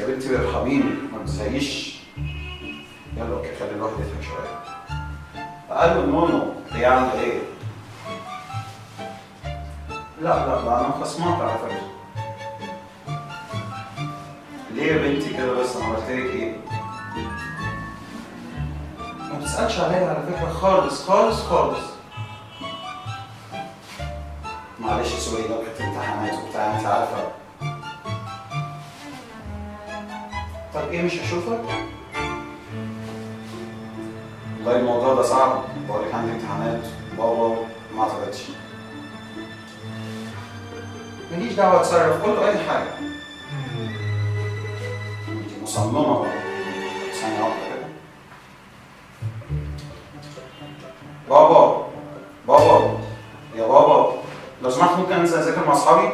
يا بنتي ارحميني ما تزهقيش. يلا اوكي خلي الواحد يضحك شويه. قالوا نونو يعني ايه؟ لا انا خصماك على فكره. ليه يا بنتي كده بس؟ انا عملت لك ايه؟ ما بتسالش عليا على فكره خالص خالص خالص. معلش سوري ضغط امتحانات وبتاع انت عارفه. طب ايه مش هشوفك؟ والله الموضوع ده صعب، بقولك عندي امتحانات بابا ما اعتقدش. ماليش دعوه اتصرف، قول له اي حاجه. انت مصممه بقى. ثانيه واحده كده. بابا يا بابا لو سمحت ممكن انزل اذاكر مع اصحابي؟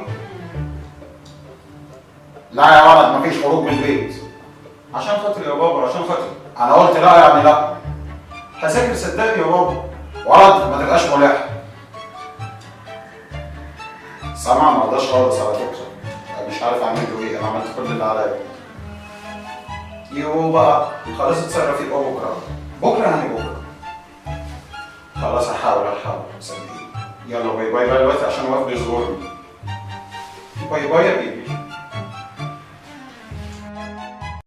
لا يا ولد مفيش خروج من البيت. عشان خاطري يا بابا عشان خاطري. انا قلت لا يعني لا. هذاكر صدقني يا بابا. ولد ما تبقاش ملح. سامع ما رضاش خالص على فكره. أنا مش عارف اعمل له ايه، انا عملت كل اللي عليا. يو بقى خلاص اتصرفي بقى بكره يعني بكره. خلاص هحاول صدقيني. يلا باي باي بقى دلوقتي عشان واقف بيزورني. باي باي يا بيه.